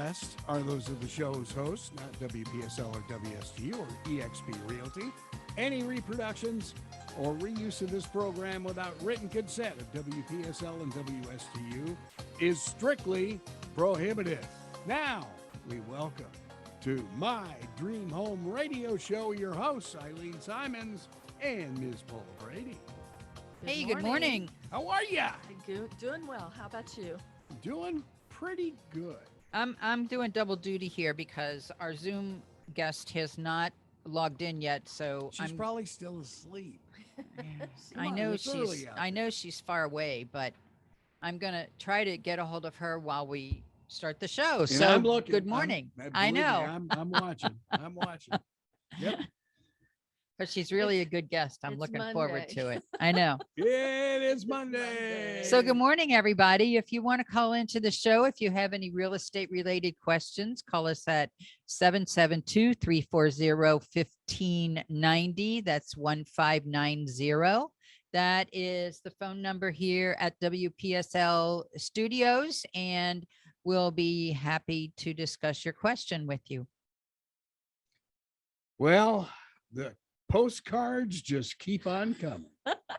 Best are those of the show's hosts, not WPSL or WSTU or eXP Realty. Any reproductions or reuse of this program without written consent of WPSL and WSTU is strictly prohibited. Now, we welcome to My Dream Home Radio Show your hosts, Eileen Simons and Ms. Paula Brady. Good morning. How are ya? Doing well. How about you? Doing pretty good. I'm doing double duty here because our Zoom guest has not logged in yet, so She's probably still asleep. I know she's far away, but I'm gonna try to get a hold of her while we start the show. And so I'm looking. Good morning. I know. I'm watching. I'm watching. Yep. But she's really a good guest. I'm It's looking Monday. forward to it. I know. It is Monday. So good morning, everybody. If you want to call into the show, if you have any real estate related questions, call us at 772-340-1590. That's 1590. That is the phone number here at WPSL Studios, and we'll be happy to discuss your question with you. Well, the postcards just keep on coming.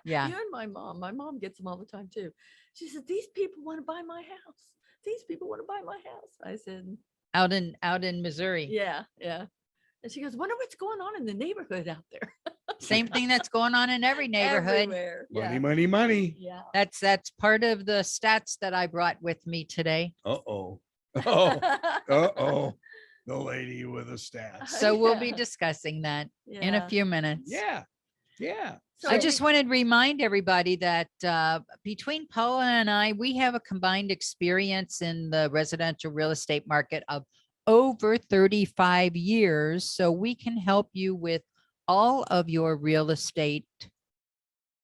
Yeah. You and my mom gets them all the time too. She said, "These people want to buy my house. These people want to buy my house." I said, Out in Missouri. "Yeah, yeah." And she goes, "Wonder what's going on in the neighborhood out there." Same thing that's going on in every neighborhood. Everywhere. Money, Yeah. money, money. Yeah. That's part of the stats that I brought with me today. Uh-oh. Oh, uh-oh. The lady with the stats. So we'll be Yeah. discussing that in Yeah. a few minutes. Yeah. Yeah. So I just wanted to remind everybody that between Paula and I, we have a combined experience in the residential real estate market of over 35 years. So we can help you with all of your real estate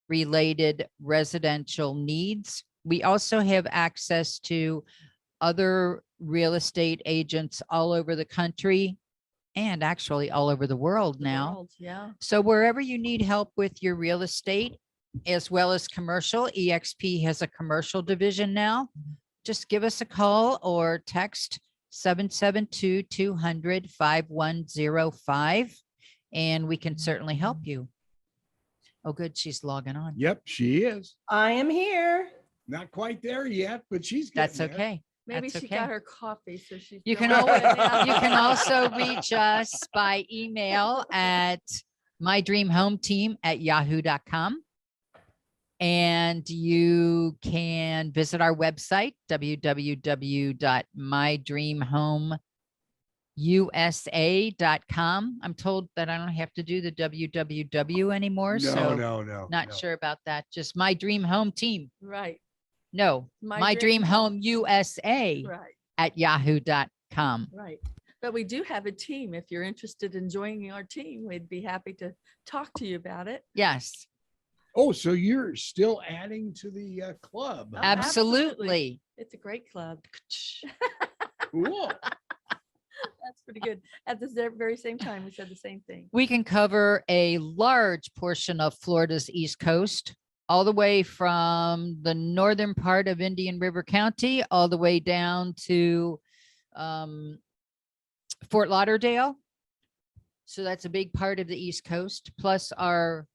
related residential needs. We also have access to other real estate agents all over the country and actually all over the world the now. world, yeah. So wherever you need help with your real estate as well as commercial, eXP has a commercial division now. Just give us a call or text 772-200-5105 and we can certainly help you. Oh, good. She's logging on. Yep, she is. I am here. Not quite there yet, but she's That's getting there. okay. Maybe That's she okay. got her coffee, so she's. You can feeling always, good now. you can also reach us by email at mydreamhometeam@yahoo.com. And you can visit our website, www.mydreamhomeusa.com. I'm told that I don't have to do the www anymore. so No. not sure about that. Just My Dream Home Team. Right. No, My Dream Home USA Right. at yahoo.com. Right. But we do have a team. If you're interested in joining our team, we'd be happy to talk to you about it. Yes, Oh, so you're still adding to the club. Oh, absolutely. It's a great club. Cool. That's pretty good. At the very same time, we said the same thing. We can cover a large portion of Florida's East Coast, all the way from the northern part of Indian River County, all the way down to Fort Lauderdale. So that's a big part of the East Coast. Plus our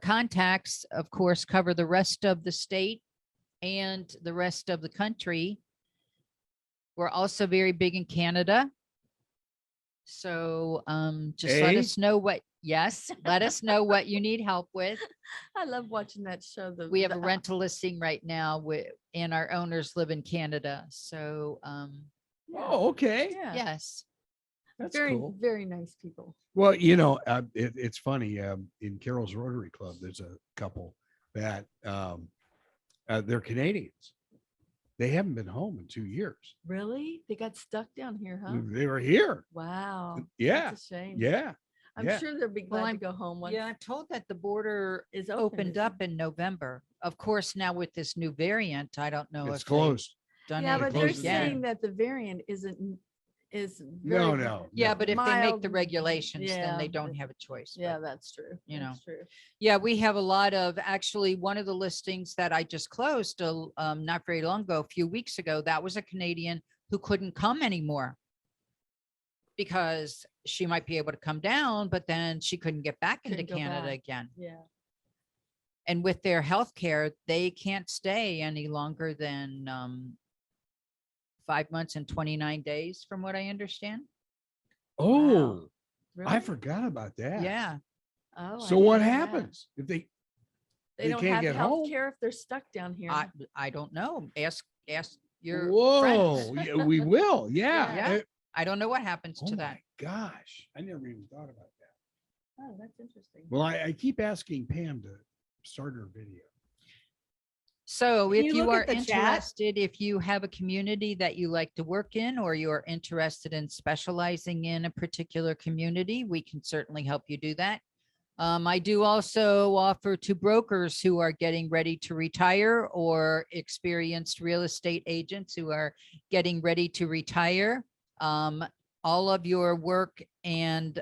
contacts, of course, cover the rest of the state and the rest of the country. We're also very big in Canada. So just let us know what, let us know what you need help with. I love watching that show. We have a rental listing right now and our owners live in Canada. So Oh, okay. Yeah. yes. That's Very, cool. very nice people. Well, it's funny. In Carroll's Rotary Club, there's a couple that they're Canadians. They haven't been home in 2 years. Really? They got stuck down here, huh? They were here. Wow. Yeah. That's a shame. Yeah. I'm yeah. sure they'll be glad I'm- to go home once Yeah, I'm told that the border it's opened up in November. Of course, now with this new variant, I don't know It's if they've closed. done Yeah, it but they're closed again. saying that the variant is No, very, no. Yeah, but if they make the mild, regulations, then they yeah, don't have a choice. Yeah, but, that's true. you That's true. yeah, we have a lot of, actually, one of the listings that I just closed not very long ago, a few weeks ago, that was a Canadian who couldn't come anymore because she might be able to come down, but then she couldn't get back into Couldn't go Canada back. again. Yeah. And with their health care, they can't stay any longer than 5 months and 29 days, from what I understand. Oh, I Really? forgot about that. Yeah. Oh, I So didn't what know that. happens if they They don't can't have get health home? care if they're stuck down here. I don't know. Ask your Whoa, friends. yeah, we will. Yeah. Yeah. I don't know what happens Oh to my that. gosh. I never even thought about that. Oh, that's interesting. Well, I keep asking Pam to start her video. So Can if you you look are at the chat? interested, if you have a community that you like to work in, or you're interested in specializing in a particular community, we can certainly help you do that. I do also offer to brokers who are getting ready to retire, or experienced real estate agents who are getting ready to retire. All of your work and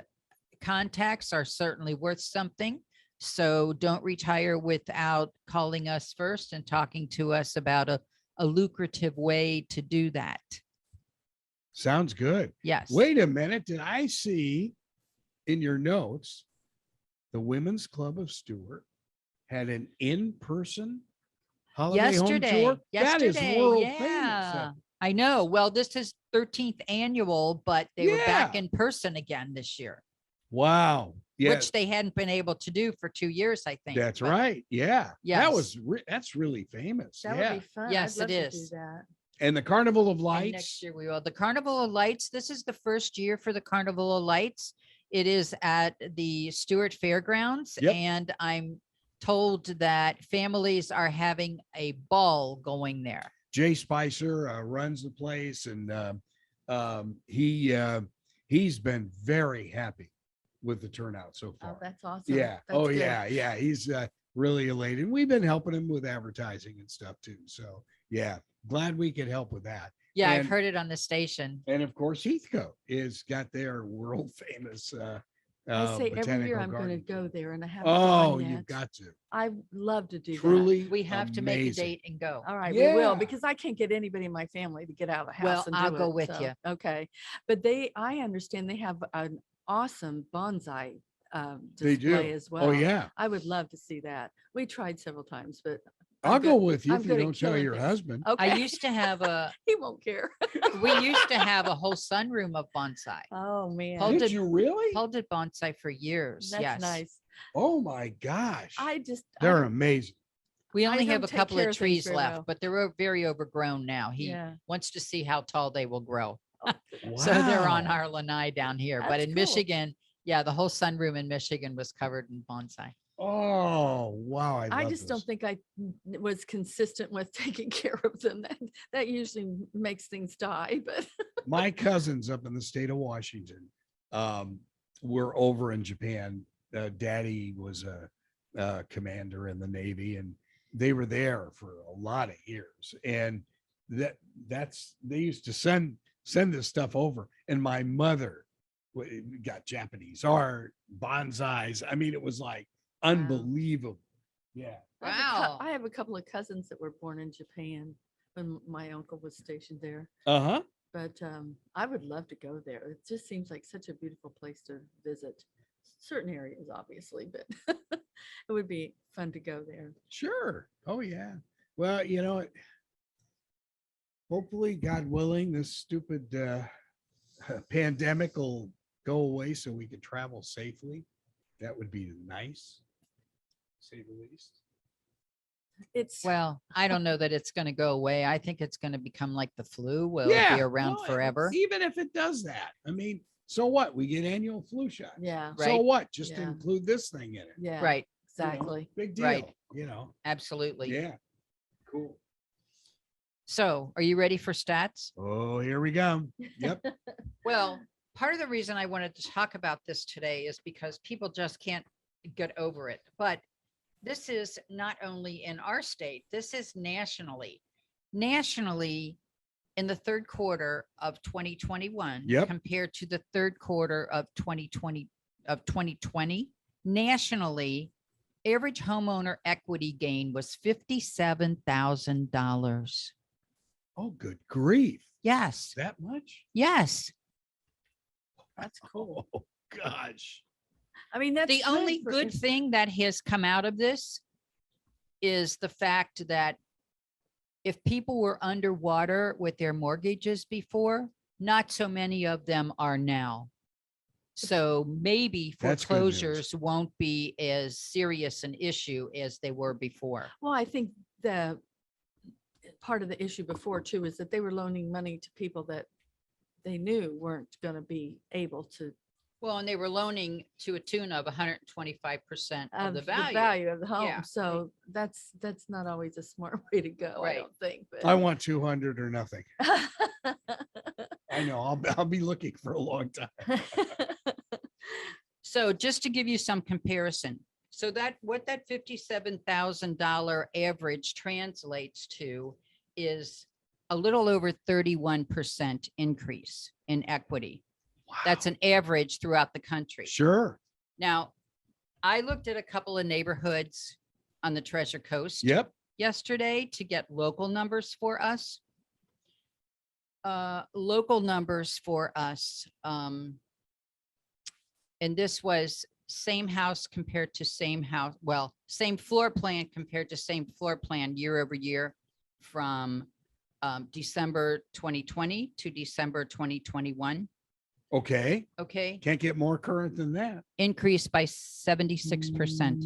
contacts are certainly worth something. So don't retire without calling us first and talking to us about a lucrative way to do that. Sounds good. Yes. Wait a minute. Did I see in your notes the Women's Club of Stewart had an in-person holiday home tour? That is world famous. Yeah, I know. Well, this is 13th annual, but they were back Yeah. in person again this year, Wow. Yeah, which they hadn't been able to do for 2 years, I think. that's but right. Yeah. Yes. That was that's really famous. That Yeah. would be fun. Yes, I'd it love to is. do that. And the Carnival of And Lights. next year we will. The Carnival of Lights. This is the first year for the Carnival of Lights. It is at the Stewart Fairgrounds. Yep. And I'm told that families are having a ball going there. Jay Spicer runs the place, and he's been very happy with the turnout so far. Oh, that's awesome. Yeah. That's Oh, good. yeah. Yeah. He's really elated. We've been helping him with advertising and stuff too. So yeah, glad we could help with that. Yeah, I've And- heard it on the station. And of course, Heathcote is got their world famous. I say every year botanical I'm going to garden go tour. there, and I haven't Oh, gone yet. you've got to. I love to do that. Truly, We have to make a amazing. date and go. All right, we will, Yeah. because I can't get anybody in my family to get out of the house. Well, and I'll do go it, with so, you. Okay, but I understand they have an awesome bonsai They display do. as well. Oh yeah, I would love to see that. We tried several times, but I'll go with you I'm if you good at don't tell killing your things. husband. Okay, I used to have he won't care. we used to have a whole sunroom of bonsai. Oh man, Paul Did did- you really? Paul did bonsai for years. that's Yes. nice. Oh my gosh, I just they're don't- amazing. We I only have don't a take couple care of of things trees very left, well. but they're very overgrown now. He Yeah. wants to see how tall they will grow. Oh, So they're on Wow. our lanai down here. But That's in cool. Michigan, yeah, the whole sunroom in Michigan was covered in bonsai. Oh wow, I love just don't this. think I was consistent with taking care of them. That usually makes things die, but My cousins up in the state of Washington were over in Japan. Daddy was a commander in the Navy, and they were there for a lot of years. And that's they used to send this stuff over. And my mother got Japanese art, bonsais. I mean, it was like unbelievable. Yeah. Wow. I have a couple of cousins that were born in Japan when my uncle was stationed there. Uh-huh. But I would love to go there. It just seems like such a beautiful place to visit. Certain areas, obviously, but it would be fun to go there. Sure. Oh yeah. Well, hopefully, God willing, this stupid pandemic will go away so we can travel safely. That would be nice, to say the least. It's Well, I don't know that it's going to go away. I think it's going to become like the flu. Will Yeah, be around well, forever. Even if it does that, I mean, so what? We get annual flu shots. yeah, So Right. what? Just Yeah. include this thing in it. yeah, Right. you know? exactly. Big deal. Right. Absolutely. Yeah. Cool. So are you ready for stats? Oh, here we go. Yep. Well, part of the reason I wanted to talk about this today is because people just can't get over it. But this is not only in our state, this is nationally. Nationally, in the third quarter of 2021, Yep. compared to the third quarter of 2020, nationally, average homeowner equity gain was $57,000. Oh, good grief. Yes. That much? Yes. That's cool. Oh, gosh. I mean, that's The only for good if- thing that has come out of this is the fact that if people were underwater with their mortgages before, not so many of them are now. So maybe That's good news. foreclosures won't be as serious an issue as they were before. Well, I think the part of the issue before too is that they were loaning money to people that they knew weren't going to be able to Well, and they were loaning to a tune of 125% of the the value. value of the home. Yeah. So that's not always a smart way to go. I Right. don't think. But I want 200 or nothing. I know. I'll be looking for a long time. So just to give you some comparison, so that what that $57,000 average translates to is a little over 31% increase in equity. That's Wow. an average throughout the country. Sure. Now, I looked at a couple of neighborhoods on the Treasure Coast Yep. yesterday to get local numbers for us. Local numbers for us. And this was same house compared to same house, well, same floor plan compared to same floor plan year over year from December 2020 to December 2021. Okay. Okay, Can't get more current than that. increased by 76%.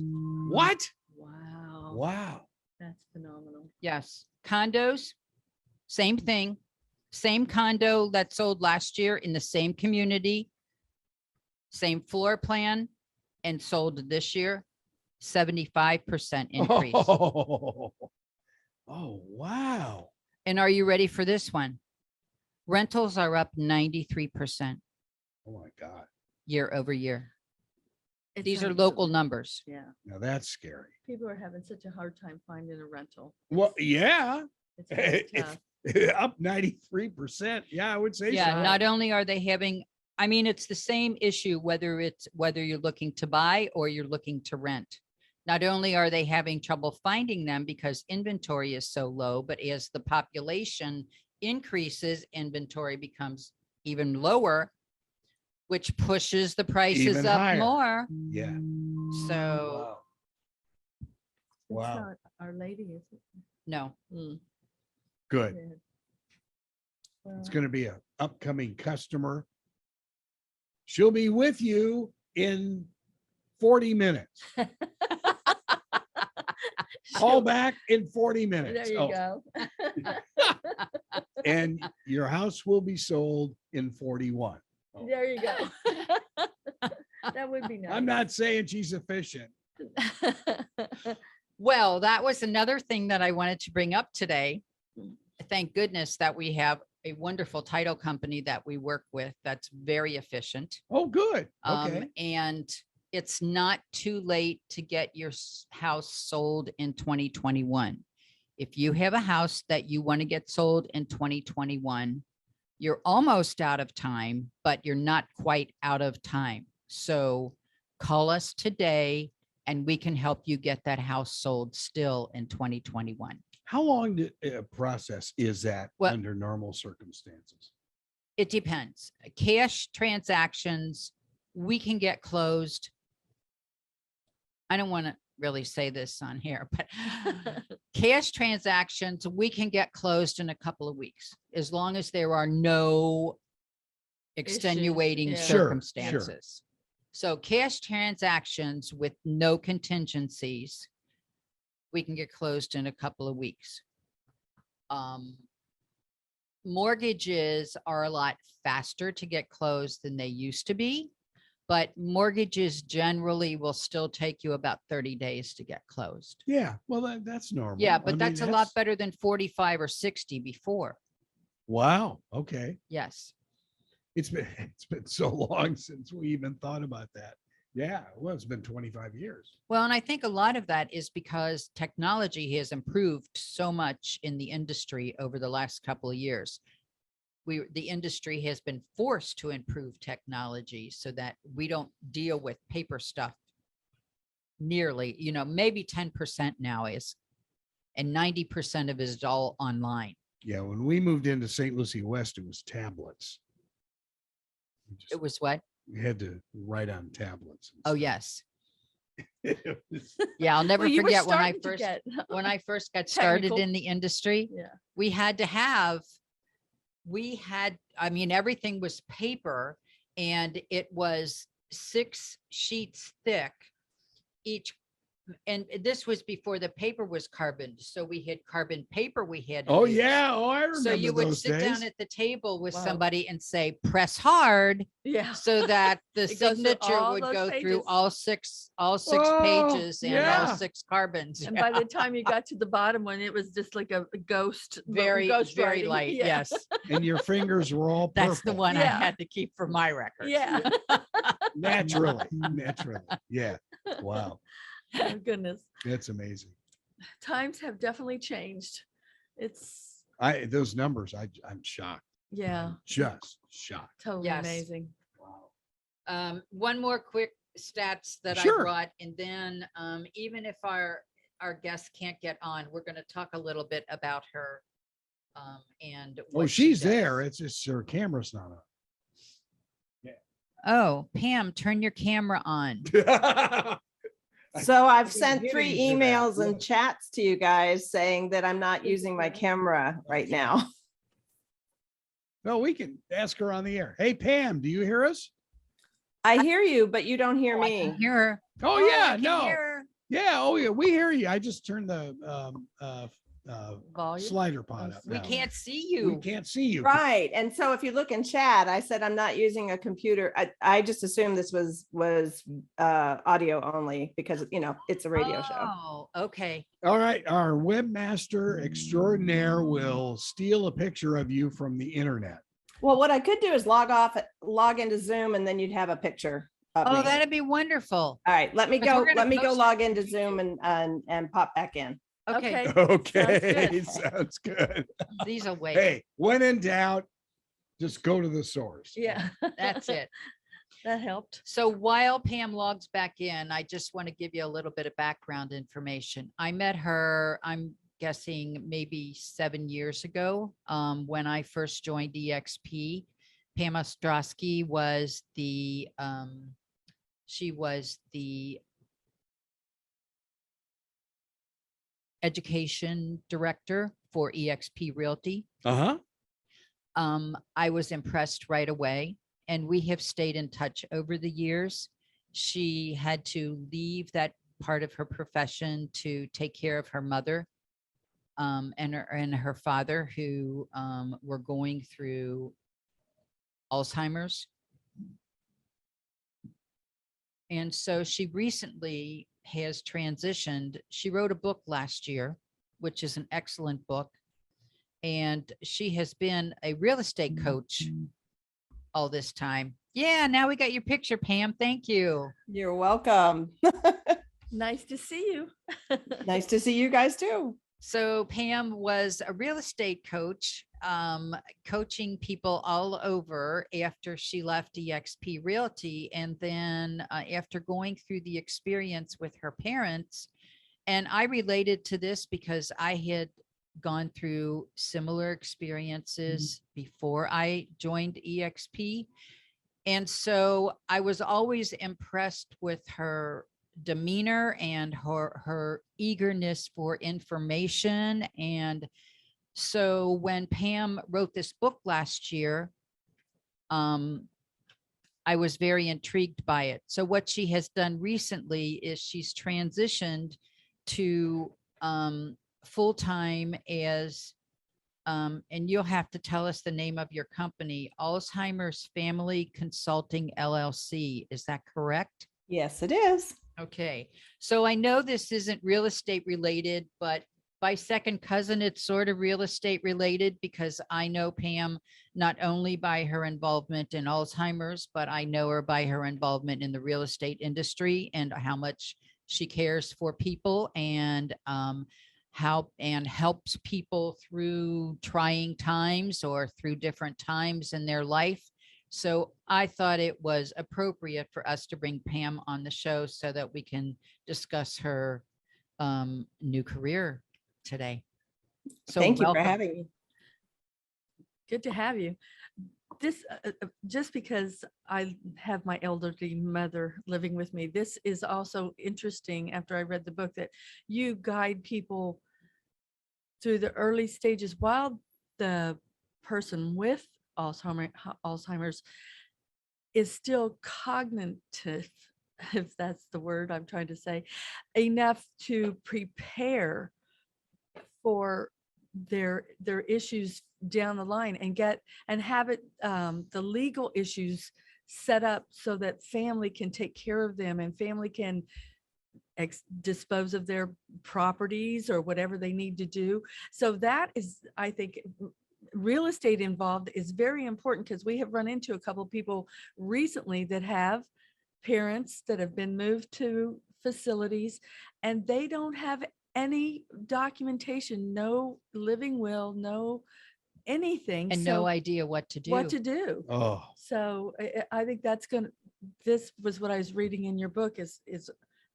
What? Wow. Wow. That's phenomenal. Yes, condos, same thing. Same condo that sold last year in the same community, same floor plan, and sold this year, 75% increase. Oh, wow. And are you ready for this one? Rentals are up 93% Oh my God. year over year. It's These are hard- local numbers. Yeah. Now that's scary. People are having such a hard time finding a rental. Well, yeah. It's very If- tough. Up 93%. Yeah, I would say Yeah, so. not only are they having, I mean, it's the same issue, whether you're looking to buy or you're looking to rent. Not only are they having trouble finding them because inventory is so low, but as the population increases, inventory becomes even lower, which pushes the prices Even up higher. more. Yeah. So, Wow. It's Wow. not Our Lady, is it? no, Good. Yeah. It's Well, going to be an upcoming customer. She'll be with you in 40 minutes. Call she'll- back in 40 There minutes. you Oh, go. and your house will be sold in 41. Oh. There you go. That would be nice. I'm not saying she's efficient. well, that was another thing that I wanted to bring up today. Thank goodness that we have a wonderful title company that we work with that's very efficient. Oh, good. Okay. And it's not too late to get your house sold in 2021. If you have a house that you want to get sold in 2021, you're almost out of time, but you're not quite out of time. So call us today and we can help you get that house sold still in 2021. How long a process is that Well- under normal circumstances? It depends. Cash transactions, we can get closed. I don't want to really say this on here, but cash transactions, we can get closed in a couple of weeks, as long as there are no extenuating yeah. Sure, sure. circumstances. So cash transactions with no contingencies, we can get closed in a couple of weeks. Mortgages are a lot faster to get closed than they used to be, but mortgages generally will still take you about 30 days to get closed. Yeah, well, that's normal. Yeah, I but mean, that's a lot better than 45 or 60 before. Wow. Okay. Yes. It's been so long since we even thought about that. Yeah, well, it's been 25 years. Well, and I think a lot of that is because technology has improved so much in the industry over the last couple of years. The industry has been forced to improve technology so that we don't deal with paper stuff nearly, maybe 10% now is, and 90% of it is all online. Yeah, when we moved into St. Lucie West, it was tablets. It was what? We had to write on tablets. and Oh, stuff. yes. It was- Yeah, I'll never Well, you were forget starting to get when I first got started technical. in the industry. Yeah. We had to have, I mean, everything was paper and it was 6 sheets thick each. And this was before the paper was carbon. So we had carbon paper we had to Oh use. yeah. Oh, I remember So you would those sit days. down at the table with Wow. somebody and say, press hard, Yeah. so that the It goes through signature all would those go through pages. all six Oh, pages and all yeah. 6 carbons. And by the time you got to the bottom one, it was just like a ghost. Very writing. light. Yeah. Yes. And your fingers were all purple. That's the one I Yeah. had to keep for my records. Yeah. Naturally. Yeah. Wow. Oh, goodness. That's amazing. Times have definitely changed. It's, Those numbers, I'm shocked. yeah, I'm just shocked. totally Yes. amazing. Wow. One more quick stats that Sure. I brought, and then even if our guest can't get on, we're going to talk a little bit about her. And Oh, what she she's there. does. It's just her camera's not Oh, Pam, turn your camera on. on. So I've been sent getting 3 to that, emails yeah. and chats to you guys saying that I'm not using my camera right now. No, we can ask her on the air. Hey, Pam, do you hear us? I hear you, but you don't hear I can me. hear her. Oh, I yeah, can no. hear her. Yeah. Oh, yeah. We hear you. I just turned the Volume. slider pod up. We now. can't see We you. can't see you. Right. And so if you look in chat, I said I'm not using a computer. I just assumed this was audio only because, you know, it's a radio show. Oh, okay. All right. Our webmaster extraordinaire will steal a picture of you from the internet. Well, what I could do is log into Zoom, and then you'd have a picture of Oh, me. that'd be wonderful. All right, let me 'Cause go. we're gonna Let me go post log it into to Zoom and pop back in. Okay. Okay. good. Sounds good. These will wait. Hey, when in doubt, just go to the source. Yeah. That's it. That helped. So while Pam logs back in, I just want to give you a little bit of background information. I met her, I'm guessing maybe 7 years ago, when I first joined eXP. Pam Ostrowski was she was the education director for eXP Realty. Uh-huh. I was impressed right away, and we have stayed in touch over the years. She had to leave that part of her profession to take care of her mother and her father, who were going through Alzheimer's. And so she recently has transitioned. She wrote a book last year, which is an excellent book. And she has been a real estate coach all this time. Yeah, now we got your picture, Pam. Thank you. You're welcome. Nice to see you. Nice to see you guys too. So Pam was a real estate coach, coaching people all over after she left eXP Realty. And then after going through the experience with her parents, and I related to this because I had gone through similar experiences before I joined eXP. And so I was always impressed with her demeanor and her eagerness for information. And so when Pam wrote this book last year, I was very intrigued by it. So what she has done recently is she's transitioned to full-time as, and you'll have to tell us the name of your company, Alzheimer's Family Consulting LLC. Is that correct? Yes, it is. Okay, so I know this isn't real estate related, but by second cousin, it's sort of real estate related because I know Pam not only by her involvement in Alzheimer's, but I know her by her involvement in the real estate industry and how much she cares for people and helps people through trying times or through different times in their life. So I thought it was appropriate for us to bring Pam on the show so that we can discuss her new career today. So Thank you for welcome. having me. Good to have you. This, just because I have my elderly mother living with me, this is also interesting after I read the book that you guide people through the early stages while the person with Alzheimer's is still cognitive, if that's the word I'm trying to say, enough to prepare for their issues down the line and have it the legal issues set up so that family can take care of them and family can dispose of their properties or whatever they need to do. So that is, I think, real estate involved is very important, because we have run into a couple of people recently that have parents that have been moved to facilities and they don't have any documentation, no living will, no anything. And no idea what to do. What to do. Oh, So I think that's this was what I was reading in your book is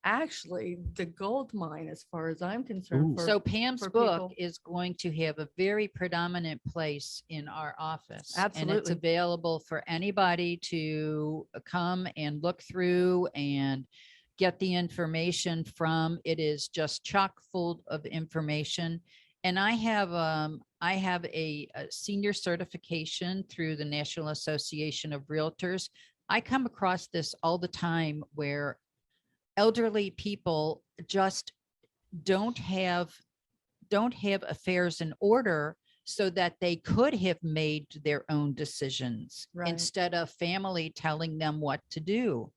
actually the gold mine as far as I'm concerned. Ooh. So Pam's for book people. is going to have a very predominant place in our office. And it's Absolutely. available for anybody to come and look through and get the information from. It is just chock full of information. And I have a senior certification through the National Association of Realtors. I come across this all the time where elderly people just don't have affairs in order so that they could have made their own decisions Right. instead of family telling them what to do.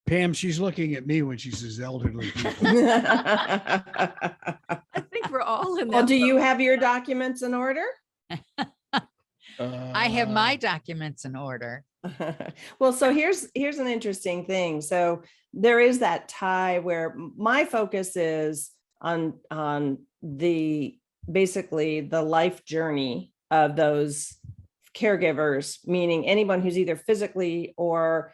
Pam, she's looking at me when she says elderly people. I think we're all in that. Well, do you boat. have your documents in order? I have my documents in order. Well, so here's an interesting thing. So there is that tie where my focus is on basically the life journey of those caregivers, meaning anyone who's either physically or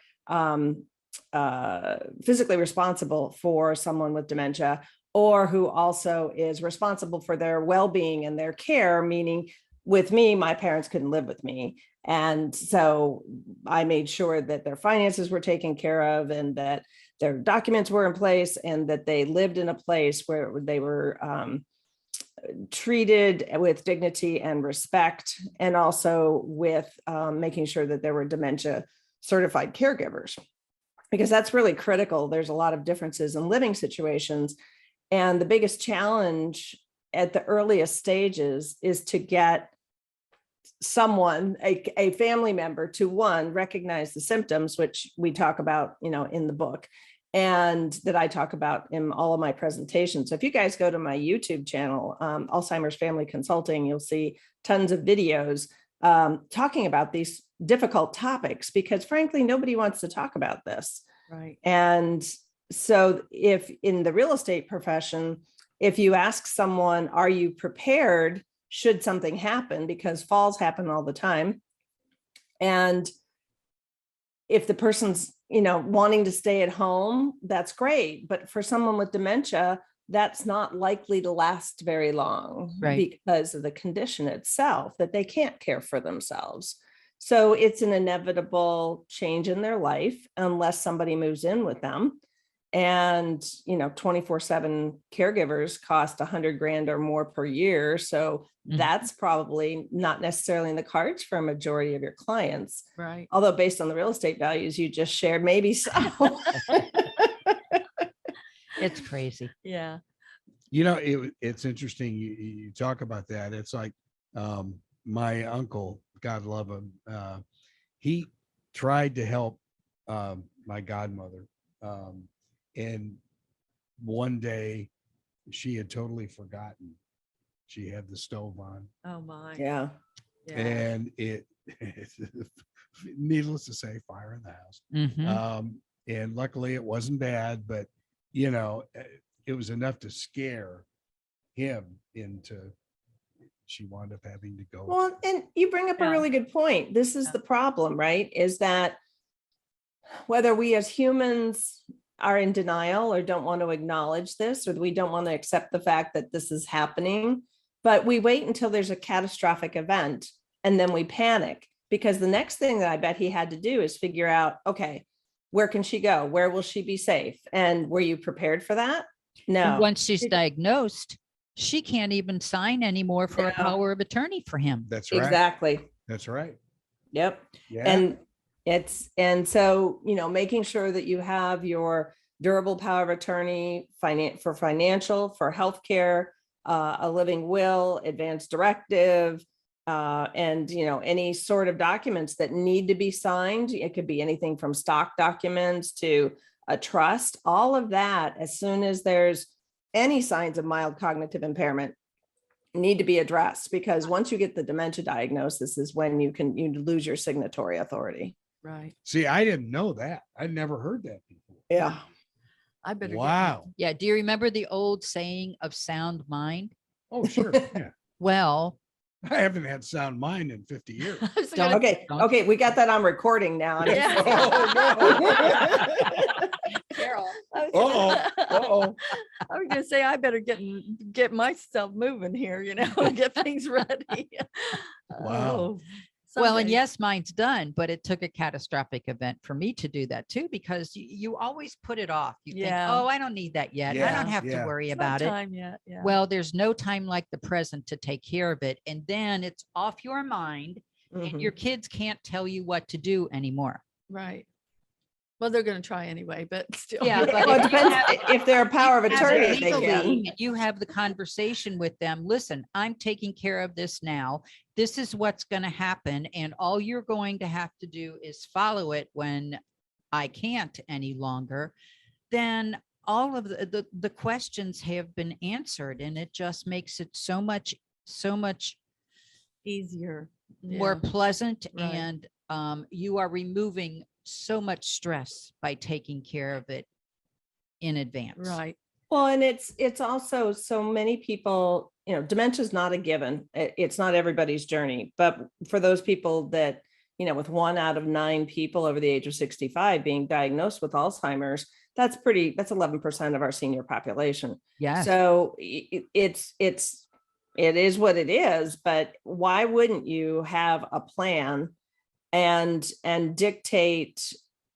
physically responsible for someone with dementia, or who also is responsible for their well-being and their care, meaning with me, my parents couldn't live with me. And so I made sure that their finances were taken care of and that their documents were in place and that they lived in a place where they were treated with dignity and respect, and also with making sure that there were dementia certified caregivers, because that's really critical. There's a lot of differences in living situations. And the biggest challenge at the earliest stages is to get someone, a family member, to one, recognize the symptoms, which we talk about, in the book, and that I talk about in all of my presentations. So if you guys go to my YouTube channel, Alzheimer's Family Consulting, you'll see tons of videos talking about these difficult topics, because frankly, nobody wants to talk about this. Right. And so if in the real estate profession, if you ask someone, are you prepared should something happen, because falls happen all the time, and if the person's wanting to stay at home, that's great, but for someone with dementia, that's not likely to last very long, Right. because of the condition itself, that they can't care for themselves. So it's an inevitable change in their life unless somebody moves in with them. And 24/7 caregivers cost $100,000 or more per year. So that's probably not necessarily in the cards for a majority of your clients. Right. Although based on the real estate values you just shared, maybe so. It's crazy. Yeah. It's interesting. You talk about that. It's like my uncle, God love him, he tried to help my godmother. And one day she had totally forgotten she had the stove on. Oh my. Yeah. Yeah. And needless to say, fire in the house. Mhm. And luckily it wasn't bad, but it was enough to scare him into, she wound up having to go. Well, and you bring up a Yeah. really good point. This is Yeah. the problem, right? Is that whether we as humans are in denial or don't want to acknowledge this, or we don't want to accept the fact that this is happening, but we wait until there's a catastrophic event and then we panic, because the next thing that I bet he had to do is figure out, okay, where can she go? Where will she be safe? And were you prepared for that? No. Once she's diagnosed, she can't even sign anymore for a No. power of attorney for him. That's right. Exactly. That's right. Yep. Yeah. And so, making sure that you have your durable power of attorney, for financial, for healthcare, a living will, advance directive, and any sort of documents that need to be signed. It could be anything from stock documents to a trust. All of that, as soon as there's any signs of mild cognitive impairment, need to be addressed, because once you get the dementia diagnosis is when you lose your signatory authority. Right. See, I didn't know that. I'd never heard that before. Yeah. I better. Wow. Yeah. Do you remember the old saying of sound mind? Oh, sure. Yeah. Well, I haven't had sound mind in 50 years. Don't- Okay. Okay. We got that on recording now. Yeah. Carol. Uh-oh. I was gonna say, I better get myself moving here, get things ready. Wow. Oh, Well, and someday. yes, mine's done, but it took a catastrophic event for me to do that too, because you always put it off. You think, Yeah. oh, I don't need that yet. I Yeah, don't have yeah. to worry It's not about it. time yet. Yeah. Well, there's no time like the present to take care of it. And then it's off your mind and Mhm. your kids can't tell you what to do anymore. Right. Well, they're gonna try anyway, but still. Yeah, but Well, it if you depends have- if they're a power of you have it attorney, they legally can. and you have the conversation with them. Listen, I'm taking care of this now. This is what's going to happen. And all you're going to have to do is follow it when I can't any longer. Then all of the questions have been answered, and it just makes it so much Easier. more Yeah. pleasant. Right. And you are removing so much stress by taking care of it in advance. Right. Well, and it's also, so many people, dementia is not a given. It's not everybody's journey, but for those people that, with 1 out of 9 people over the age of 65 being diagnosed with Alzheimer's, that's 11% of our senior population. Yeah. So it is what it is, but why wouldn't you have a plan and dictate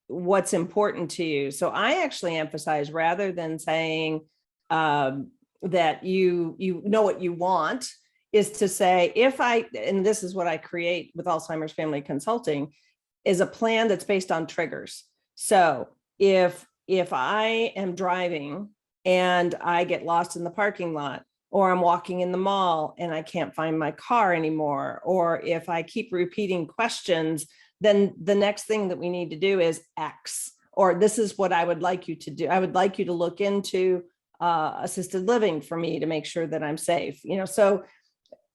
what's important to you? So I actually emphasize, rather than saying that you know what you want, is to say, and this is what I create with Alzheimer's Family Consulting, is a plan that's based on triggers. So if I am driving and I get lost in the parking lot, or I'm walking in the mall and I can't find my car anymore, or if I keep repeating questions, then the next thing that we need to do is X, or this is what I would like you to do. I would like you to look into assisted living for me to make sure that I'm safe. So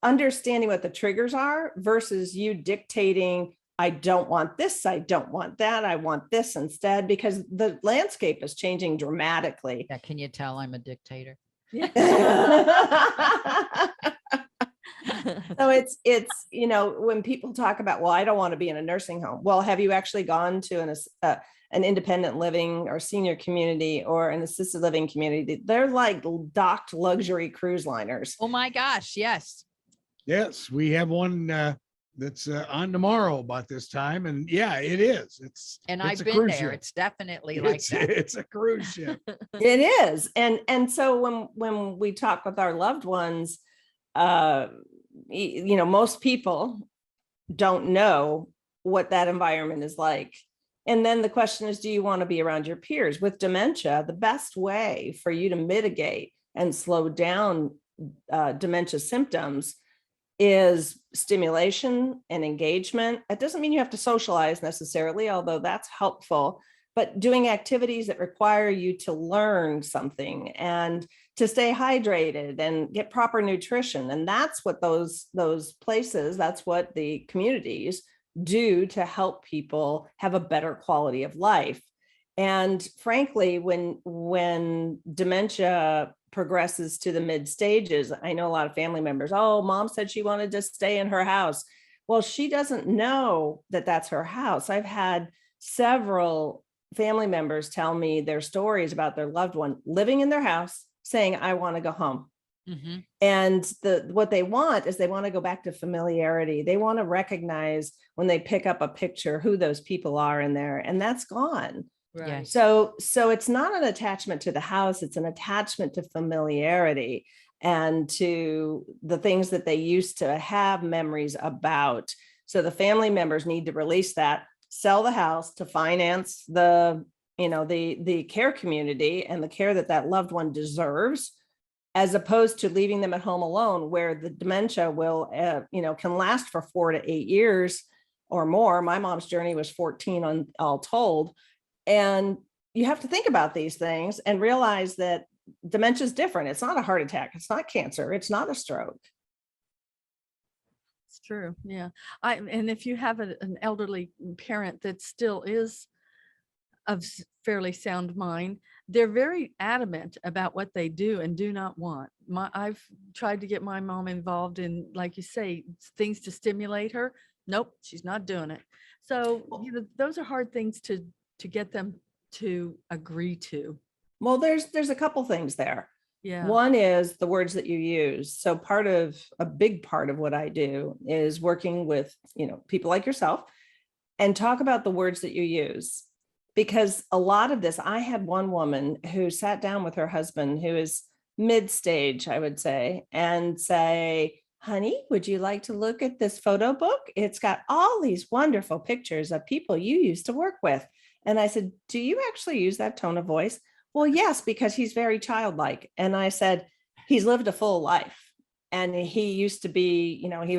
understanding what the triggers are versus you dictating, I don't want this, I don't want that, I want this instead, because the landscape is changing dramatically. Yeah. Can you tell I'm a dictator? Yeah. So it's when people talk about, well, I don't want to be in a nursing home. Well, have you actually gone to an independent living or senior community or an assisted living community? They're like docked luxury cruise liners. Oh my gosh. Yes. Yes, we have one that's on tomorrow about this time. And yeah, it is. And it's I've a been cruise there. ship. It's definitely like that. It's a cruise ship. It is. And so when we talk with our loved ones, most people don't know what that environment is like. And then the question is, do you want to be around your peers? With dementia, the best way for you to mitigate and slow down dementia symptoms is stimulation and engagement. It doesn't mean you have to socialize necessarily, although that's helpful, but doing activities that require you to learn something and to stay hydrated and get proper nutrition. And that's what those places, that's what the communities do to help people have a better quality of life. And frankly, when dementia progresses to the mid stages, I know a lot of family members, oh, mom said she wanted to stay in her house. Well, she doesn't know that that's her house. I've had several family members tell me their stories about their loved one living in their house, saying, I want to go home. Mhm. And what they want is they want to go back to familiarity. They want to recognize when they pick up a picture who those people are in there, and that's gone. Right. Yes. So it's not an attachment to the house, it's an attachment to familiarity and to the things that they used to have memories about. So the family members need to release that, sell the house to finance the care community and the care that that loved one deserves, as opposed to leaving them at home alone, where the dementia will can last for 4 to 8 years or more. My mom's journey was 14 on all told. And you have to think about these things and realize that dementia is different. It's not a heart attack. It's not cancer. It's not a stroke. It's true. Yeah. And if you have an elderly parent that still is of fairly sound mind, they're very adamant about what they do and do not want. I've tried to get my mom involved in, like you say, things to stimulate her. Nope, she's not doing it. So, those are hard things to get them to agree to. Well, there's a couple things there. Yeah. One is the words that you use. So a big part of what I do is working with, people like yourself and talk about the words that you use. Because a lot of this, I had one woman who sat down with her husband, who is mid-stage, I would say, and say, honey, would you like to look at this photo book? It's got all these wonderful pictures of people you used to work with. And I said, do you actually use that tone of voice? Well, yes, because he's very childlike. And I said, he's lived a full life. And he used to be, he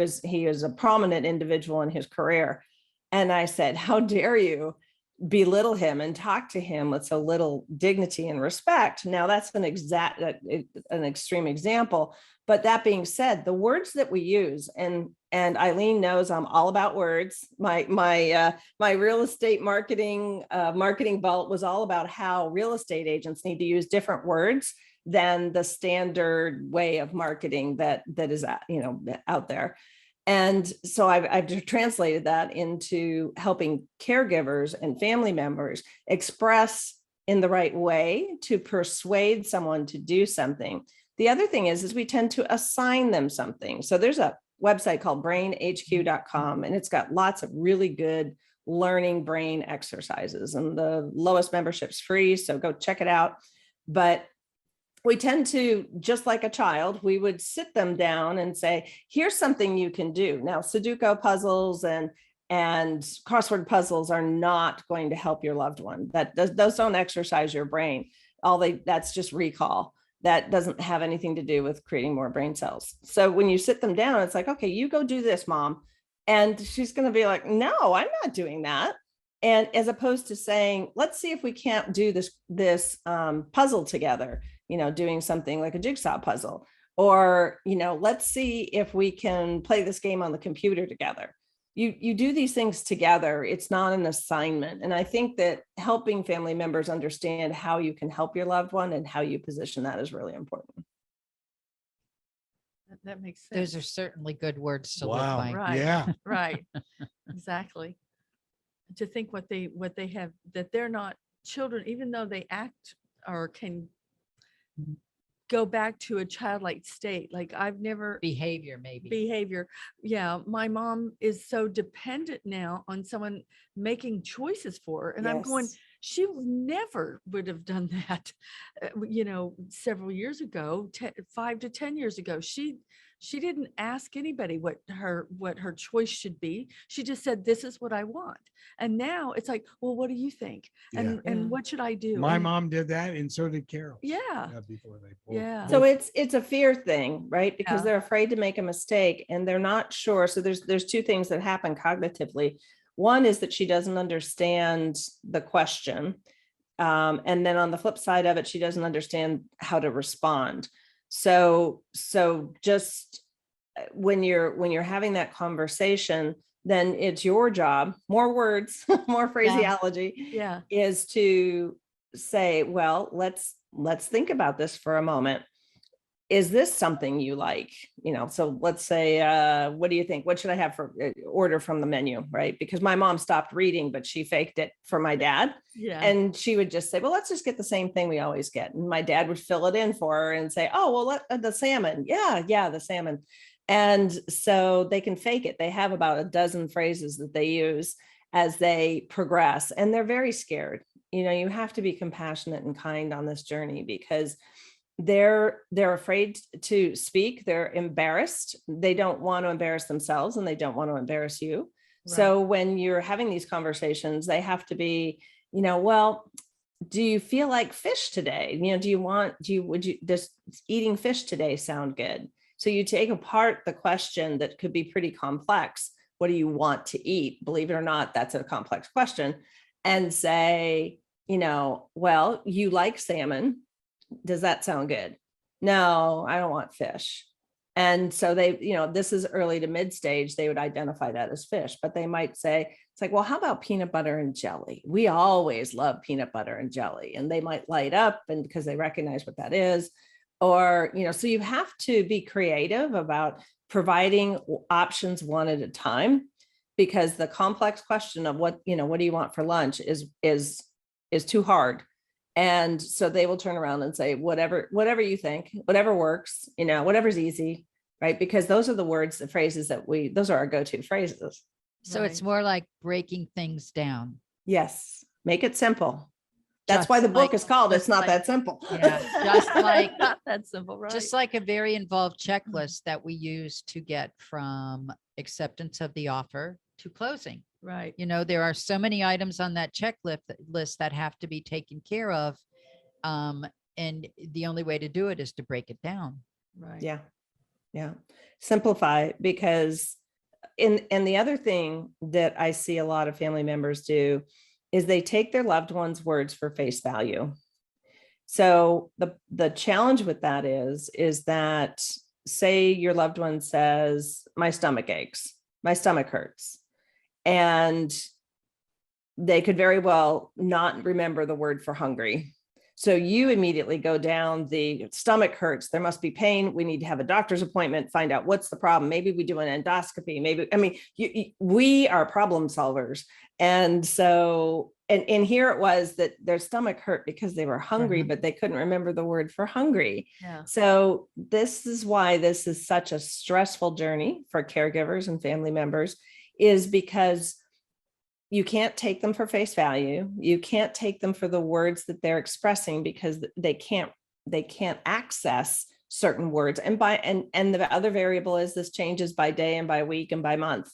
was a prominent individual in his career. And I said, how dare you belittle him and talk to him with so little dignity and respect. Now that's an extreme example, but that being said, the words that we use, and Eileen knows I'm all about words. My real estate marketing vault was all about how real estate agents need to use different words than the standard way of marketing that is out there. And so I've translated that into helping caregivers and family members express in the right way to persuade someone to do something. The other thing is we tend to assign them something. So there's a website called brainhq.com, and it's got lots of really good learning brain exercises, and the lowest membership's free. So go check it out. But we tend to, just like a child, we would sit them down and say, here's something you can do. Now, Sudoku puzzles and crossword puzzles are not going to help your loved one. Those don't exercise your brain. That's just recall. That doesn't have anything to do with creating more brain cells. So when you sit them down, it's like, okay, you go do this, mom. And she's going to be like, no, I'm not doing that. And as opposed to saying, let's see if we can't do this puzzle together, doing something like a jigsaw puzzle, or, let's see if we can play this game on the computer together. You do these things together. It's not an assignment. And I think that helping family members understand how you can help your loved one and how you position that is really important. That makes sense. Those are certainly good words to live Wow. by. Right. Yeah. Right. Exactly. To think what they have, that they're not children, even though they act or can go back to a childlike state. Like I've never Behavior, maybe. behavior. Yeah. My mom is so dependent now on someone making choices for her. And I'm going, Yes. she never would have done that, several years ago, 5 to 10 years ago. She didn't ask anybody what her choice should be. She just said, this is what I want. And now it's like, well, what do you think? And Yeah. what should I do? My And- mom did that, and so did Carol. Yeah. Before they pulled. Yeah. So it's a fear thing, right? Because Yeah. they're afraid to make a mistake and they're not sure. So there's two things that happen cognitively. One is that she doesn't understand the question. And then on the flip side of it, she doesn't understand how to respond. So just when you're having that conversation, then it's your job, more words, more phraseology, Yeah. is to say, well, let's think about this for a moment. is this something you like? So let's say, what do you think? What should I have for order from the menu? Right. Because my mom stopped reading, but she faked it for my dad. Yeah. And she would just say, well, let's just get the same thing we always get. And my dad would fill it in for her and say, oh, well, the salmon. Yeah, the salmon. And so they can fake it. They have about a dozen phrases that they use as they progress. And they're very scared. You have to be compassionate and kind on this journey because they're afraid to speak. They're embarrassed. They don't want to embarrass themselves and they don't want to embarrass you. Right. So when you're having these conversations, they have to be, well, do you feel like fish today? Does eating fish today sound good? So you take apart the question that could be pretty complex. What do you want to eat? Believe it or not, that's a complex question. And say, well, you like salmon. Does that sound good? No, I don't want fish. And so they, this is early to mid stage, they would identify that as fish, but they might say, it's like, well, how about peanut butter and jelly? We always love peanut butter and jelly. And they might light up and because they recognize what that is. Or, so you have to be creative about providing options one at a time, because the complex question of what do you want for lunch is too hard. And so they will turn around and say, whatever you think, whatever works, whatever's easy, right? Because those are the words, the phrases those are our go-to phrases. So It's more like breaking things down. Yes. Make it simple. That's why the book is called It's Not That Simple. Yeah. Just like not that simple, right? Just like a very involved checklist that we use to get from acceptance of the offer to closing. Right. There are so many items on that checklist that have to be taken care of. And the only way to do it is to break it down. Right. Yeah. Yeah. Simplify, because and the other thing that I see a lot of family members do is they take their loved ones' words for face value. So the challenge with that is that, say your loved one says, my stomach aches, my stomach hurts. And they could very well not remember the word for hungry. So you immediately go down the stomach hurts. There must be pain. We need to have a doctor's appointment, find out what's the problem. Maybe we do an endoscopy. We are problem solvers. And so, and here it was that their stomach hurt because they were hungry, but they couldn't remember the word for hungry. Yeah. So this is why this is such a stressful journey for caregivers and family members, is because you can't take them for face value. You can't take them for the words that they're expressing, because they can't access certain words. And the other variable is this changes by day and by week and by month.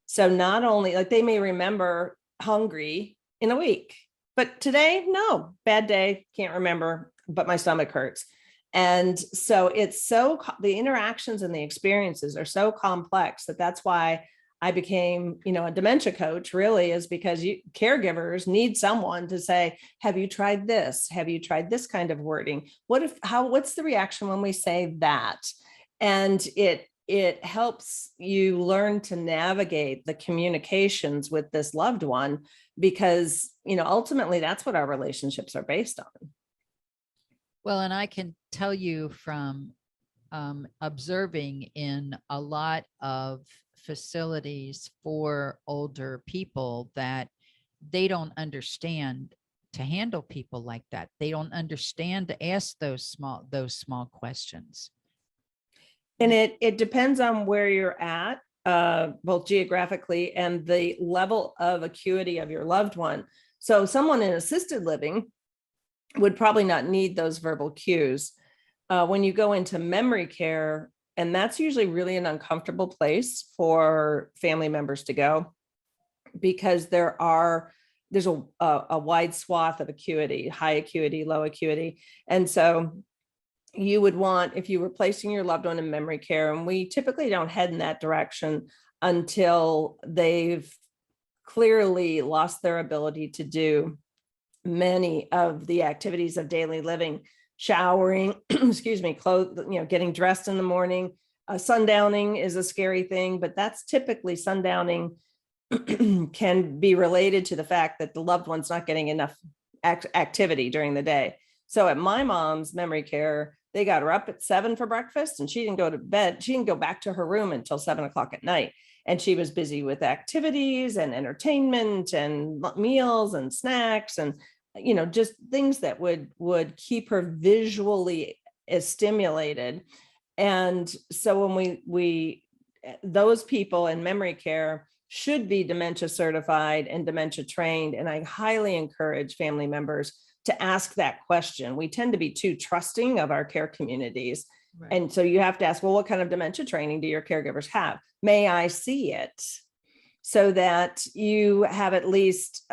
So not only, like, they may remember hungry in a week, but today, no, bad day, can't remember, but my stomach hurts. And so the interactions and the experiences are so complex that's why I became, a dementia coach, really, is because caregivers need someone to say, have you tried this? Have you tried this kind of wording? What's the reaction when we say that? And it helps you learn to navigate the communications with this loved one, because, ultimately that's what our relationships are based on. Well, and I can tell you from observing in a lot of facilities for older people that they don't understand to handle people like that. They don't understand to ask those small questions. And it depends on where you're at, both geographically and the level of acuity of your loved one. So someone in assisted living would probably not need those verbal cues. When you go into memory care, and that's usually really an uncomfortable place for family members to go, because there's a wide swath of acuity, high acuity, low acuity. And so you would want, if you were placing your loved one in memory care, and we typically don't head in that direction until they've clearly lost their ability to do many of the activities of daily living, showering, getting dressed in the morning. Sundowning is a scary thing, but that's typically sundowning can be related to the fact that the loved one's not getting enough activity during the day. So at my mom's memory care, They got her up at 7 for breakfast, and she didn't go to bed. She didn't go back to her room until 7 o'clock at night. And she was busy with activities and entertainment and meals and snacks and, just things that would keep her visually stimulated. And so when we those people in memory care should be dementia certified and dementia trained. And I highly encourage family members to ask that question. We tend to be too trusting of our care communities. Right. And so you have to ask, well, what kind of dementia training do your caregivers have? May I see it? So that you have at least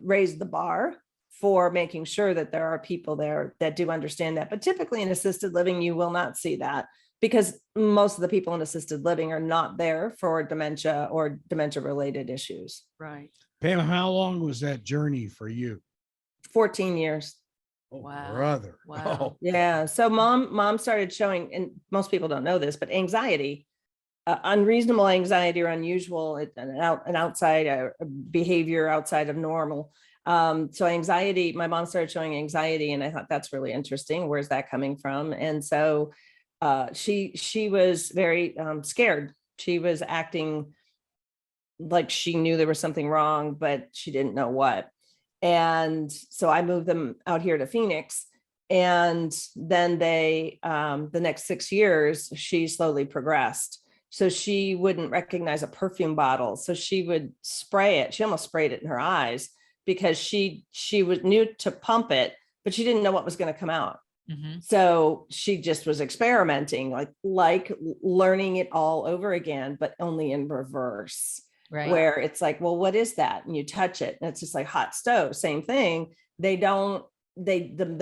raised the bar for making sure that there are people there that do understand that. But typically in assisted living, you will not see that, because most of the people in assisted living are not there for dementia or dementia related issues. Right. Pam, how long was that journey for you? 14 years. Oh, Wow. brother. Wow. Oh, Yeah. So mom started showing, and most people don't know this, but anxiety, unreasonable anxiety or unusual, an outside behavior outside of normal. So anxiety, my mom started showing anxiety, and I thought that's really interesting. Where's that coming from? And so she was very scared. She was acting like she knew there was something wrong, but she didn't know what. And so I moved them out here to Phoenix. And then the next 6 years, she slowly progressed. So she wouldn't recognize a perfume bottle. So she would spray it. She almost sprayed it in her eyes because she was new to pump it, but she didn't know what was going to come out. Mm-hmm. So she just was experimenting, like learning it all over again, but only in reverse. Right. Where it's like, well, what is that? And you touch it and it's just like hot stove, same thing. The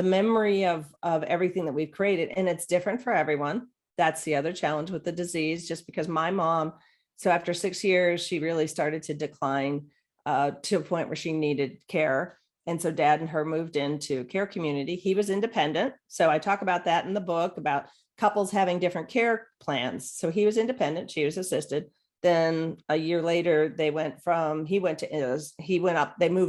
memory of everything that we've created, and it's different for everyone. That's the other challenge with the disease, just because my mom, so after 6 years, she really started to decline to a point where she needed care. And so dad and her moved into care community. He was independent. So I talk about that in the book, about couples having different care plans. So he was independent, she was assisted. Then a year later, they moved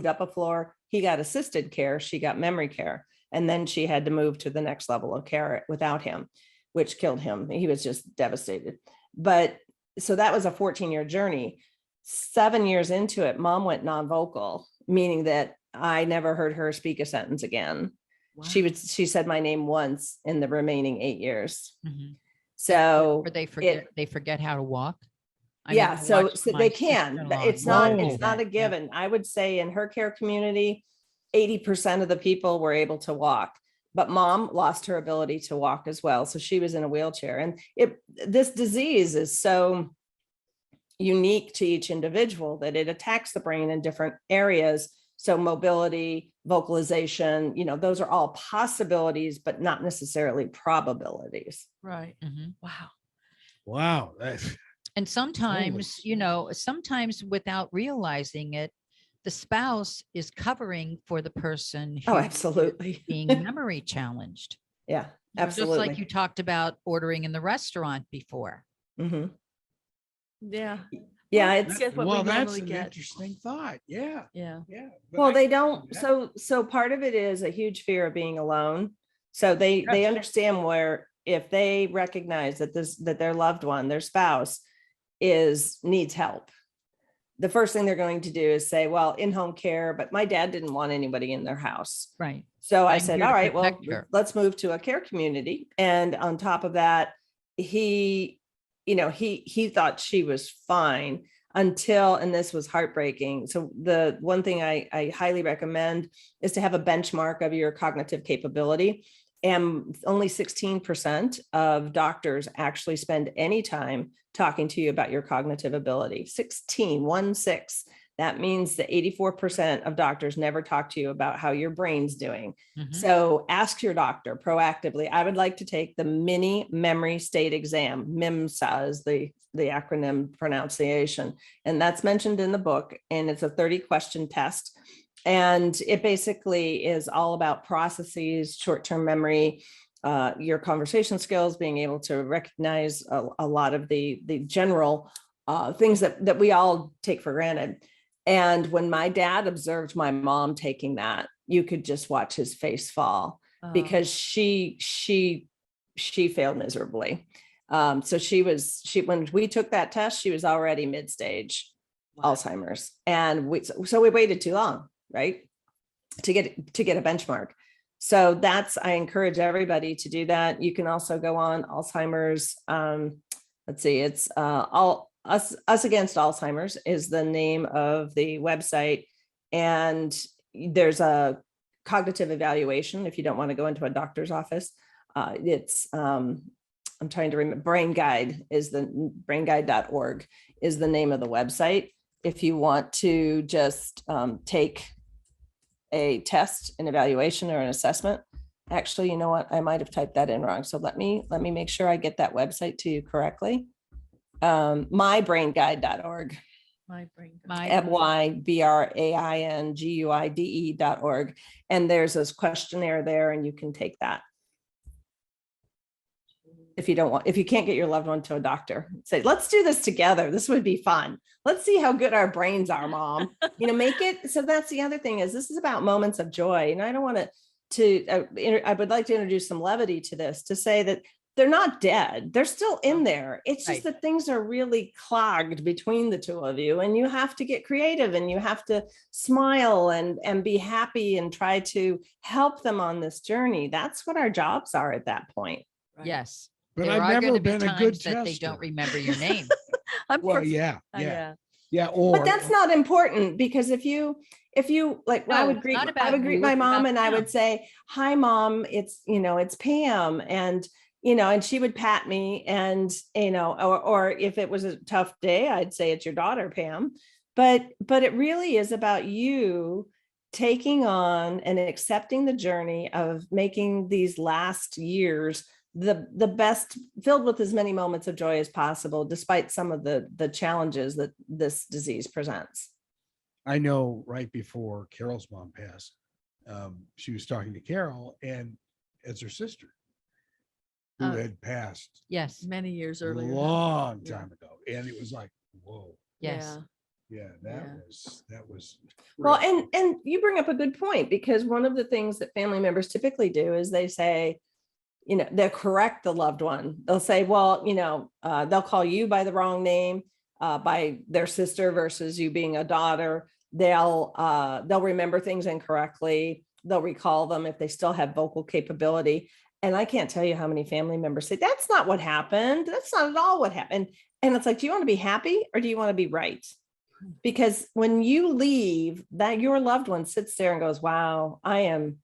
up a floor. He got assisted care. She got memory care. And then she had to move to the next level of care without him, which killed him. He was just devastated. But so that was a 14-year journey. 7 years into it, mom went non-vocal, meaning that I never heard her speak a sentence again. Wow. She said my name once in the remaining 8 years. Mm-hmm. So Or they forget how to walk. So they can. It's not a given. Yeah. I would say in her care community, 80% of the people were able to walk, but mom lost her ability to walk as well. So she was in a wheelchair. And this disease is so unique to each individual that it attacks the brain in different areas. So mobility, vocalization, those are all possibilities, but not necessarily probabilities. Right. Mm-hmm. Wow. wow. And sometimes, sometimes without realizing it, the spouse is covering for the person who Oh, is absolutely. being memory challenged. Yeah, absolutely. Just like you talked about ordering in the restaurant before. Mm-hmm. Yeah. Yeah, Well, it's guess what Well, we that's normally an get. interesting thought. Yeah. Yeah. Yeah. well, they don't. So part of it is a huge fear of being alone. So they Yes. understand where if they recognize that their loved one, their spouse, needs help, the first thing they're going to do is say, well, in-home care, but my dad didn't want anybody in their house. Right. So I I'm said, here all to right, well, protect her. let's move to a care community. And on top of that, he thought she was fine until, and this was heartbreaking. So the one thing I highly recommend is to have a benchmark of your cognitive capability. And only 16% of doctors actually spend any time talking to you about your cognitive ability. 16. That means that 84% of doctors never talk to you about how your brain's doing. Mhm. So ask your doctor proactively. I would like to take the mini memory state exam. MIMSA is the acronym pronunciation. And that's mentioned in the book. And it's a 30-question test. And it basically is all about processes, short-term memory, your conversation skills, being able to recognize a lot of the general things that we all take for granted. And when my dad observed my mom taking that, you could just watch his face fall, because she she failed miserably. So when we took that test, she was already mid-stage Alzheimer's, and so we waited too long, right? To get a benchmark. So I encourage everybody to do that. You can also go on Alzheimer's. Let's see, it's Us Against Alzheimer's is the name of the website. And there's a cognitive evaluation if you don't want to go into a doctor's office. I'm trying to remember, brainguide.org is the name of the website. If you want to just take a test, an evaluation, or an assessment. Actually, you know what? I might have typed that in wrong. So let me make sure I get that website to you correctly. Mybrainguide.org. MYBRAINGUIDE.org. And there's this questionnaire there, and you can take that. If you can't get your loved one to a doctor, say, let's do this together. This would be fun. Let's see how good our brains are, Mom. Make it. So that's the other thing, is this is about moments of joy. And I don't want I would like to introduce some levity to this, to say that they're not dead. They're still in there. It's just that things are really clogged between the two of you, and you have to get creative, and you have to smile and be happy and try to help them on this journey. That's what our jobs are at that point. Right. Yes. But there I've are never going to be been a times good that they tester. don't remember your name. Yeah. But that's not important, because if you like, No, I would it's greet not about I would greet you, my it's mom, about and I them. would say, "Hi, Mom. It's Pam," and and she would pat me, and or if it was a tough day, I'd say, "It's your daughter, Pam." But it really is about you taking on and accepting the journey of making these last years the best, filled with as many moments of joy as possible, despite some of the challenges that this disease presents. I know right before Carol's mom passed, she was talking to Carol, and it's her sister who had passed Yes. Many years a earlier. long time ago. And it was like, whoa. Yes. That was Well, and you bring up a good point, because one of the things that family members typically do is they say, they'll correct the loved one. They'll say, well, they'll call you by the wrong name, by their sister versus you being a daughter. They'll remember things incorrectly. They'll recall them if they still have vocal capability. And I can't tell you how many family members say, that's not what happened. That's not at all what happened. And it's like, do you want to be happy, or do you want to be right? Because when you leave, that your loved one sits there and goes, wow, I am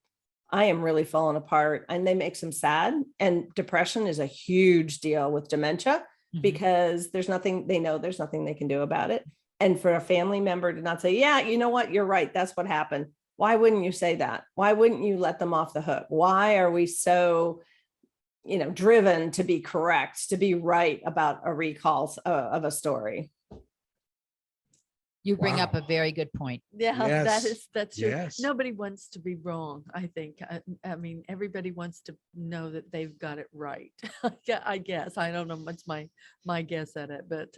really falling apart. And they makes them sad. And depression is a huge deal with dementia, because there's nothing they can do about it. And for a family member to not say, yeah, you know what, you're right, that's what happened. Why wouldn't you say that? Why wouldn't you let them off the hook? Why are we so, driven to be correct, to be right about a recall of a story? You bring up Wow. a very good point. Yeah, Yes. that's true. Yes. Nobody wants to be wrong, I think. I mean, everybody wants to know that they've got it right. Yeah, I guess. I don't know what's my guess at it, but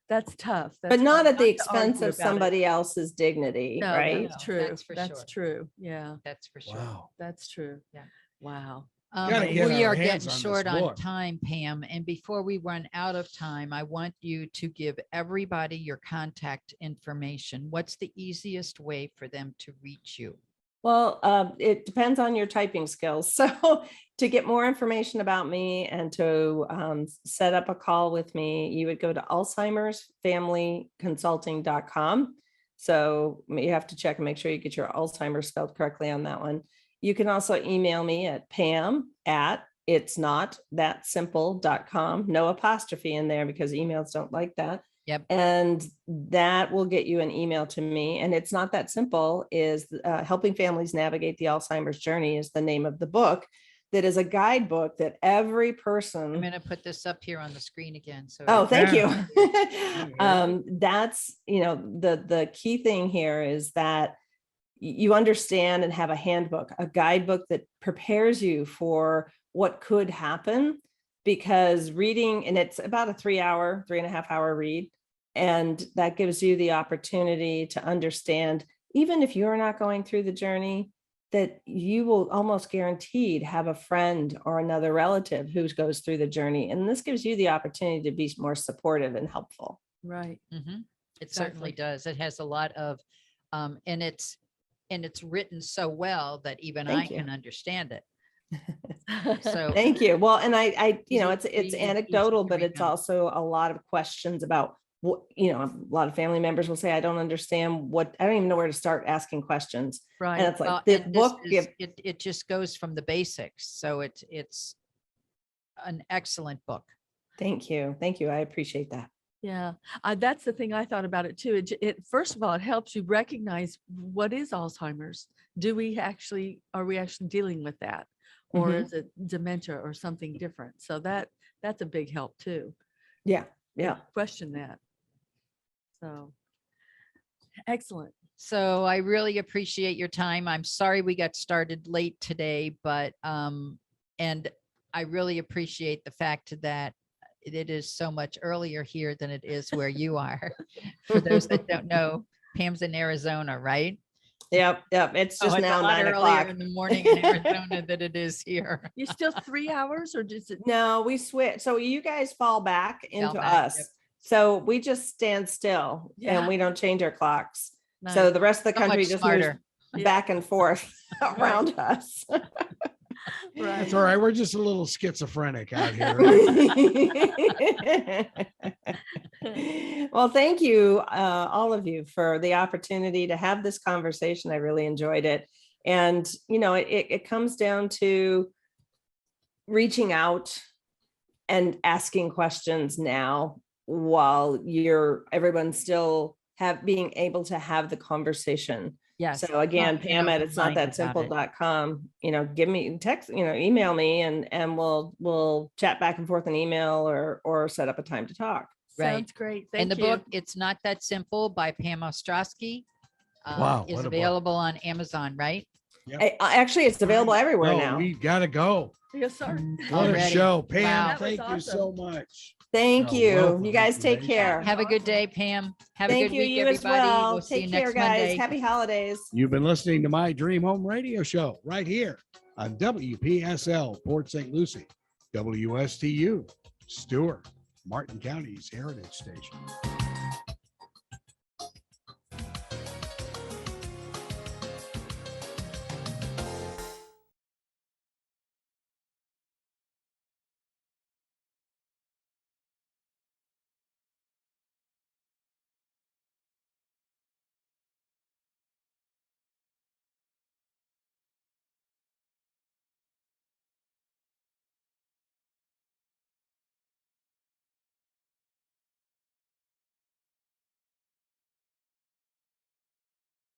that's tough. But not hard at the to expense argue of about it. somebody else's dignity, No, right? that's true. That's for That's sure. true. Yeah, That's for sure. wow. that's true. Yeah. Wow. Gotta get We our are hands getting on this short on book. time, Pam. And before we run out of time, I want you to give everybody your contact information. What's the easiest way for them to reach you? Well, it depends on your typing skills. So to get more information about me and to set up a call with me, you would go to alzheimersfamilyconsulting.com. So you have to check and make sure you get your Alzheimer's spelled correctly on that one. You can also email me at pam@itsnotthatsimple.com. No apostrophe in there, because emails don't like that. Yep. And that will get you an email to me. And It's Not That Simple is Helping Families Navigate the Alzheimer's Journey is the name of the book. That is a guidebook that every person. I'm going to put this up here on the screen again. So Oh, thank you. Yeah. That's, the key thing here is that you understand and have a handbook, a guidebook that prepares you for what could happen, because reading, and it's about a 3.5 hour read. And that gives you the opportunity to understand, even if you're not going through the journey, that you will almost guaranteed have a friend or another relative who goes through the journey. And this gives you the opportunity to be more supportive and helpful. Right. Mhm. It certainly Exactly. does. It has a lot of, and it's written so well that even I Thank you. can understand it. So Thank you. Well, and I, you know, Easy it's to read, easy anecdotal, to but it's remember. also a lot of questions about what, you know, a lot of family members will say, I don't understand what, I don't even know where to start asking questions. And Right. it's like Well, this and book, it just goes from the basics. So it's an excellent book. thank you. Thank you. I appreciate that. Yeah, that's the thing I thought about it too. First of all, it helps you recognize what is Alzheimer's. Are we actually dealing with that? Or Mhm. is it dementia or something different? So that's a big help too. Yeah. to Yeah. Question that. So, excellent. So I really appreciate your time. I'm sorry we got started late today, but and I really appreciate the fact that it is so much earlier here than it is where you are. For those that don't know, Pam's in Arizona, right? Yep. Yep. It's Oh, just it's a now lot 9 earlier o'clock. in the morning in Arizona than it is here. You still 3 hours or just No, we switch. So you guys fall back into back, us. yep. So we just stand still Yeah. and we don't change our clocks. nice? So the rest of the So much country just moves smarter. Yeah. back and forth around us. Right. That's all right. We're just a little schizophrenic out here. Well, thank you, all of you, for the opportunity to have this conversation. I really enjoyed it. And, you know, it comes down to reaching out and asking questions now while everyone's still being able to have the conversation. Yes. So again, Not Pam at open it's not mind that about simple it. .com, you know, give me text, you know, email me and we'll chat back and forth an email or set up a time to talk. Right. Sounds great. Thank And the you. book, It's Not That Simple by Pam Ostrowski, Wow, is what a book. available on Amazon, right? Actually, it's available everywhere No, now. we gotta go. Yes, sir. What a Already. show. Pam, Wow. That was thank you so awesome. much. Thank A you. wealth You of guys take information. care. Have a good Awesome. day, Pam. Have a Thank good you. week, You as everybody. well. We'll see you Take care, next guys. Monday. Happy holidays. You've been listening to My Dream Home Radio Show right here on WPSL Port St. Lucie, WSTU, Stewart, Martin County's Heritage Station.